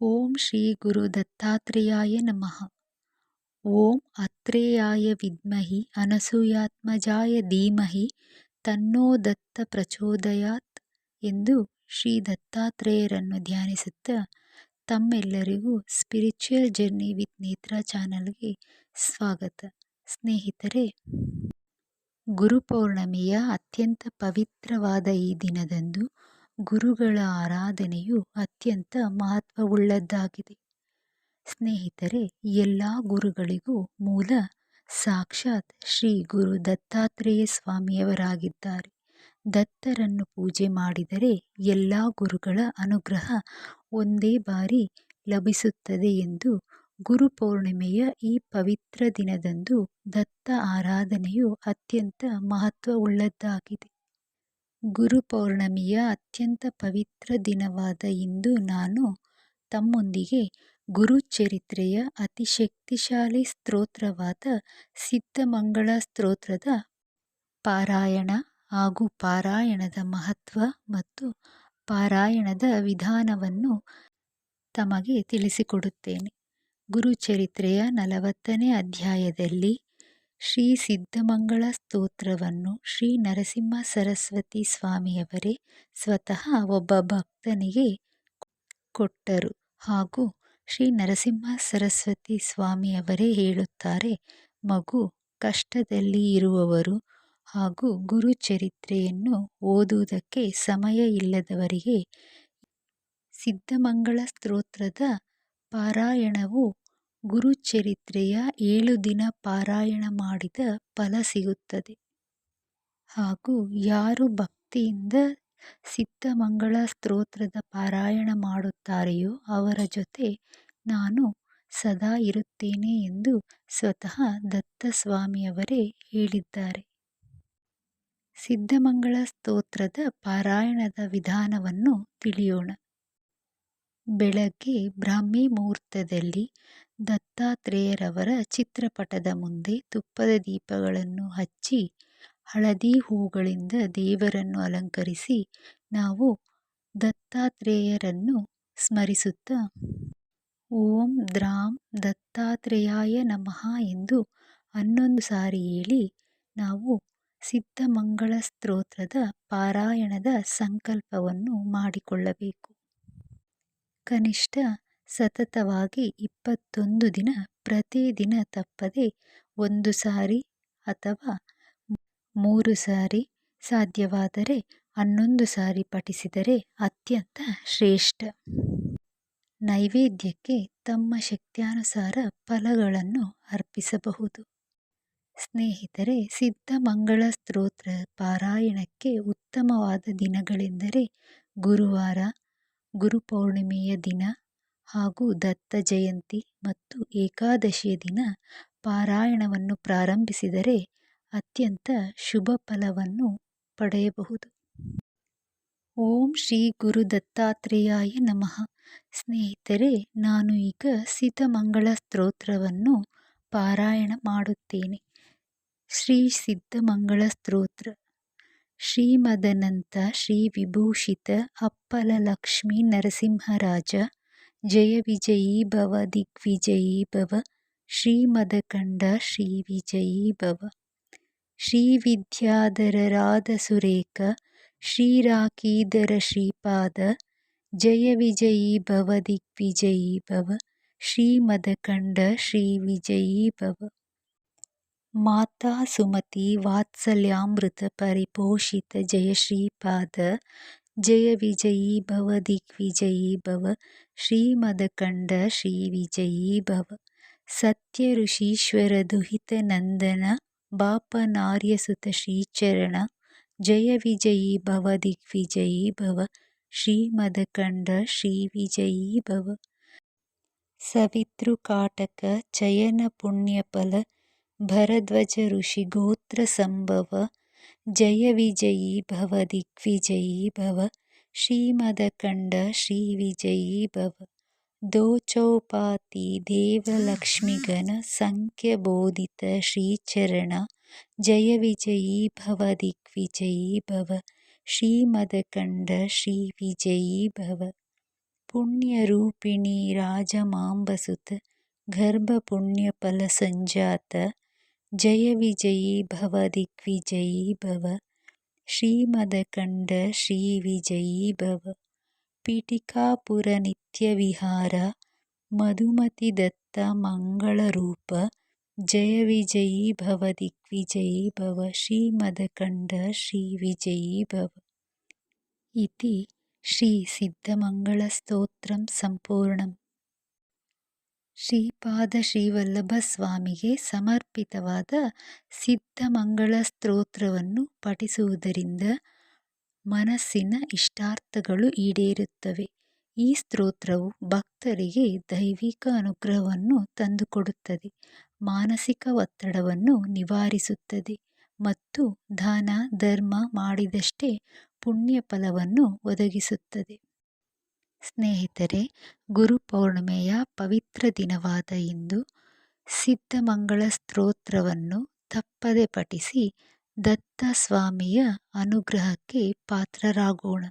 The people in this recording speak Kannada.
ಓಂ ಶ್ರೀ ಗುರು ದತ್ತಾತ್ರೇಯಾಯ ನಮಃ. ಓಂ ಅತ್ರೇಯಾಯ ವಿದ್ಮಹಿ ಅನಸೂಯಾತ್ಮಜಾಯ ಧೀಮಹಿ ತನ್ನೋ ದತ್ತ ಪ್ರಚೋದಯಾತ್ ಎಂದು ಶ್ರೀ ದತ್ತಾತ್ರೇಯರನ್ನು ಧ್ಯಾನಿಸುತ್ತಾ ತಮ್ಮೆಲ್ಲರಿಗೂ ಸ್ಪಿರಿಚುವಲ್ ಜರ್ನಿ ವಿತ್ ನೇತ್ರ ಚಾನಲ್ಗೆ ಸ್ವಾಗತ. ಸ್ನೇಹಿತರೆ, ಗುರುಪೌರ್ಣಮಿಯ ಅತ್ಯಂತ ಪವಿತ್ರವಾದ ಈ ದಿನದಂದು ಗುರುಗಳ ಆರಾಧನೆಯು ಅತ್ಯಂತ ಮಹತ್ವವುಳ್ಳದ್ದಾಗಿದೆ. ಸ್ನೇಹಿತರೆ, ಎಲ್ಲ ಗುರುಗಳಿಗೂ ಮೂಲ ಸಾಕ್ಷಾತ್ ಶ್ರೀ ಗುರು ದತ್ತಾತ್ರೇಯ ಸ್ವಾಮಿಯವರಾಗಿದ್ದಾರೆ. ದತ್ತರನ್ನು ಪೂಜೆ ಮಾಡಿದರೆ ಎಲ್ಲ ಗುರುಗಳ ಅನುಗ್ರಹ ಒಂದೇ ಬಾರಿ ಲಭಿಸುತ್ತದೆ ಎಂದು ಗುರುಪೌರ್ಣಿಮೆಯ ಈ ಪವಿತ್ರ ದಿನದಂದು ದತ್ತ ಆರಾಧನೆಯು ಅತ್ಯಂತ ಮಹತ್ವವುಳ್ಳದ್ದಾಗಿದೆ. ಗುರುಪೌರ್ಣಮಿಯ ಅತ್ಯಂತ ಪವಿತ್ರ ದಿನವಾದ ಇಂದು ನಾನು ತಮ್ಮೊಂದಿಗೆ ಗುರುಚರಿತ್ರೆಯ ಅತಿ ಶಕ್ತಿಶಾಲಿ ಸ್ತೋತ್ರವಾದ ಸಿದ್ಧಮಂಗಳ ಸ್ತೋತ್ರದ ಪಾರಾಯಣ ಹಾಗೂ ಪಾರಾಯಣದ ಮಹತ್ವ ಮತ್ತು ಪಾರಾಯಣದ ವಿಧಾನವನ್ನು ತಮಗೆ ತಿಳಿಸಿಕೊಡುತ್ತೇನೆ. ಗುರುಚರಿತ್ರೆಯ 40ನೇ ಅಧ್ಯಾಯದಲ್ಲಿ ಶ್ರೀ ಸಿದ್ಧಮಂಗಳ ಸ್ತೋತ್ರವನ್ನು ಶ್ರೀ ನರಸಿಂಹ ಸರಸ್ವತಿ ಸ್ವಾಮಿಯವರೇ ಸ್ವತಃ ಒಬ್ಬ ಭಕ್ತನಿಗೆ ಕೊಟ್ಟರು ಹಾಗೂ ಶ್ರೀ ನರಸಿಂಹ ಸರಸ್ವತಿ ಸ್ವಾಮಿಯವರೇ ಹೇಳುತ್ತಾರೆ, ಮಗು ಕಷ್ಟದಲ್ಲಿ ಇರುವವರು ಹಾಗೂ ಗುರುಚರಿತ್ರೆಯನ್ನು ಓದುವುದಕ್ಕೆ ಸಮಯ ಇಲ್ಲದವರಿಗೆ ಸಿದ್ಧಮಂಗಳ ಸ್ತೋತ್ರದ ಪಾರಾಯಣವು ಗುರುಚರಿತ್ರೆಯ 7 ದಿನ ಪಾರಾಯಣ ಮಾಡಿದ ಫಲ ಸಿಗುತ್ತದೆ. ಹಾಗೂ ಯಾರು ಭಕ್ತಿಯಿಂದ ಸಿದ್ಧಮಂಗಳ ಸ್ತೋತ್ರದ ಪಾರಾಯಣ ಮಾಡುತ್ತಾರೆಯೋ ಅವರ ಜೊತೆ ನಾನು ಸದಾ ಇರುತ್ತೇನೆ ಎಂದು ಸ್ವತಃ ದತ್ತ ಸ್ವಾಮಿಯವರೇ ಹೇಳಿದ್ದಾರೆ. ಸಿದ್ಧಮಂಗಳ ಸ್ತೋತ್ರದ ಪಾರಾಯಣದ ವಿಧಾನವನ್ನು ತಿಳಿಯೋಣ. ಬೆಳಗ್ಗೆ ಬ್ರಾಹ್ಮಿ ಮುಹೂರ್ತದಲ್ಲಿ ದತ್ತಾತ್ರೇಯರವರ ಚಿತ್ರಪಟದ ಮುಂದೆ ತುಪ್ಪದ ದೀಪಗಳನ್ನು ಹಚ್ಚಿ ಹಳದಿ ಹೂಗಳಿಂದ ದೇವರನ್ನು ಅಲಂಕರಿಸಿ ನಾವು ದತ್ತಾತ್ರೇಯರನ್ನು ಸ್ಮರಿಸುತ್ತಾ ಓಂ ದ್ರಾಂ ದತ್ತಾತ್ರೇಯಾಯ ನಮಃ ಎಂದು 11 ಸಾರಿ ಹೇಳಿ ನಾವು ಸಿದ್ಧಮಂಗಳ ಸ್ತೋತ್ರದ ಪಾರಾಯಣದ ಸಂಕಲ್ಪವನ್ನು ಮಾಡಿಕೊಳ್ಳಬೇಕು. ಕನಿಷ್ಠ ಸತತವಾಗಿ 21 ದಿನ ಪ್ರತಿದಿನ ತಪ್ಪದೆ 1 ಸಾರಿ ಅಥವಾ 3 ಸಾರಿ, ಸಾಧ್ಯವಾದರೆ 11 ಸಾರಿ ಪಠಿಸಿದರೆ ಅತ್ಯಂತ ಶ್ರೇಷ್ಠ. ನೈವೇದ್ಯಕ್ಕೆ ತಮ್ಮ ಶಕ್ತ್ಯಾನುಸಾರ ಫಲಗಳನ್ನು ಅರ್ಪಿಸಬಹುದು. ಸ್ನೇಹಿತರೆ, ಸಿದ್ಧಮಂಗಳ ಸ್ತೋತ್ರ ಪಾರಾಯಣಕ್ಕೆ ಉತ್ತಮವಾದ ದಿನಗಳೆಂದರೆ ಗುರುವಾರ, ಗುರುಪೌರ್ಣಿಮೆಯ ದಿನ ಹಾಗೂ ದತ್ತ ಜಯಂತಿ ಮತ್ತು ಏಕಾದಶಿಯ ದಿನ ಪಾರಾಯಣವನ್ನು ಪ್ರಾರಂಭಿಸಿದರೆ ಅತ್ಯಂತ ಶುಭ ಫಲವನ್ನು ಪಡೆಯಬಹುದು. ಓಂ ಶ್ರೀ ಗುರು ದತ್ತಾತ್ರೇಯಾಯ ನಮಃ. ಸ್ನೇಹಿತರೆ, ನಾನು ಈಗ ಸಿದ್ಧಮಂಗಳ ಸ್ತೋತ್ರವನ್ನು ಪಾರಾಯಣ ಮಾಡುತ್ತೇನೆ. ಶ್ರೀ ಸಿದ್ಧಮಂಗಳ ಸ್ತೋತ್ರ. ಶ್ರೀಮದನಂತ ಶ್ರೀ ವಿಭೂಷಿತ ಅಪ್ಪಲ ಲಕ್ಷ್ಮೀ ನರಸಿಂಹರಾಜ ಜಯ ವಿಜಯೀ ಭವ ದಿಗ್ವಿಜಯೀ ಭವ ಶ್ರೀಮದಕಂಡ ಶ್ರೀ ವಿಜಯೀ ಭವ. ಶ್ರೀ ವಿದ್ಯಾಧರ ರಾಧ ಸುರೇಖ ಶ್ರೀರಾಕೀಧರ ಶ್ರೀಪಾದ ಜಯ ವಿಜಯೀ ಭವ ದಿಗ್ವಿಜಯೀ ಭವ ಶ್ರೀಮದಕಂಡ ಶ್ರೀ ವಿಜಯೀ ಭವ. ಮಾತಾ ಸುಮತಿ ವಾತ್ಸಲ್ಯಾಮೃತ ಪರಿಪೋಷಿತ ಜಯ ಶ್ರೀಪಾದ ಜಯ ವಿಜಯೀ ಭವ ದಿಗ್ವಿಜಯೀ ಭವ ಶ್ರೀಮದಕಂಡ ಶ್ರೀ ವಿಜಯೀ ಭವ. ಸತ್ಯ ಋಷೀಶ್ವರ ದುಹಿತ ನಂದನ ಬಾಪನಾರ್ಯಸುತ ಶ್ರೀಚರಣ ಜಯ ವಿಜಯೀ ಭವ ದಿಗ್ವಿಜಯೀ ಭವ ಶ್ರೀಮದಕಂಡ ಶ್ರೀ ವಿಜಯೀ ಭವ. ಸವಿತೃಕಾಟಕ ಚಯನ ಪುಣ್ಯಫಲ ಭರದ್ವಜ ಋಷಿ ಗೋತ್ರ ಸಂಭವ ಜಯ ವಿಜಯೀ ಭವ ದಿಗ್ವಿಜಯೀ ಭವ ಶ್ರೀಮದಕಂಡ ಶ್ರೀ ವಿಜಯೀ ಭವ. ದೋಚೌಪಾತಿ ದೇವಲಕ್ಷ್ಮಿಗಣ ಸಂಖ್ಯಬೋಧಿತ ಶ್ರೀಚರಣ ಜಯ ವಿಜಯೀ ಭವ ದಿಗ್ವಿಜಯೀ ಭವ ಶ್ರೀಮದಕಂಡ ಶ್ರೀ ವಿಜಯೀ ಭವ. ಪುಣ್ಯರೂಪಿಣಿ ರಾಜಮಾಂಬಸುತ ಗರ್ಭ ಪುಣ್ಯಫಲ ಸಂಜಾತ ಜಯ ವಿಜಯೀ ಭವ ದಿಗ್ವಿಜಯೀ ಭವ ಶ್ರೀಮದಕಂಡ ಶ್ರೀ ವಿಜಯೀ ಭವ ಪೀಠಿಕಾಪುರ ನಿತ್ಯ ವಿಹಾರ ಮಧುಮತಿ ದತ್ತ ಮಂಗಳರೂಪ ಜಯ ವಿಜಯೀ ಭವ ದಿಗ್ವಿಜಯೀ ಭವ ಶ್ರೀಮದಕಂಡ ಶ್ರೀ ವಿಜಯೀ ಭವ ಇತಿ ಶ್ರೀ ಸಿದ್ಧಮಂಗಳಸ್ತೋತ್ರಂ ಸಂಪೂರ್ಣಂ. ಶ್ರೀಪಾದ ಶ್ರೀವಲ್ಲಭ ಸ್ವಾಮಿಗೆ ಸಮರ್ಪಿತವಾದ ಸಿದ್ಧಮಂಗಳ ಸ್ತೋತ್ರವನ್ನು ಪಠಿಸುವುದರಿಂದ ಮನಸ್ಸಿನ ಇಷ್ಟಾರ್ಥಗಳು ಈಡೇರುತ್ತವೆ. ಈ ಸ್ತೋತ್ರವು ಭಕ್ತರಿಗೆ ದೈವಿಕ ಅನುಗ್ರಹವನ್ನು ತಂದುಕೊಡುತ್ತದೆ, ಮಾನಸಿಕ ಒತ್ತಡವನ್ನು ನಿವಾರಿಸುತ್ತದೆ ಮತ್ತು ದಾನ ಧರ್ಮ ಮಾಡಿದಷ್ಟೇ ಪುಣ್ಯ ಫಲವನ್ನು ಒದಗಿಸುತ್ತದೆ. ಸ್ನೇಹಿತರೆ, ಗುರುಪೌರ್ಣಿಮೆಯ ಪವಿತ್ರ ದಿನವಾದ ಇಂದು ಸಿದ್ಧಮಂಗಳ ಸ್ತೋತ್ರವನ್ನು ತಪ್ಪದೆ ಪಠಿಸಿ ದತ್ತ ಸ್ವಾಮಿಯ ಅನುಗ್ರಹಕ್ಕೆ ಪಾತ್ರರಾಗೋಣ.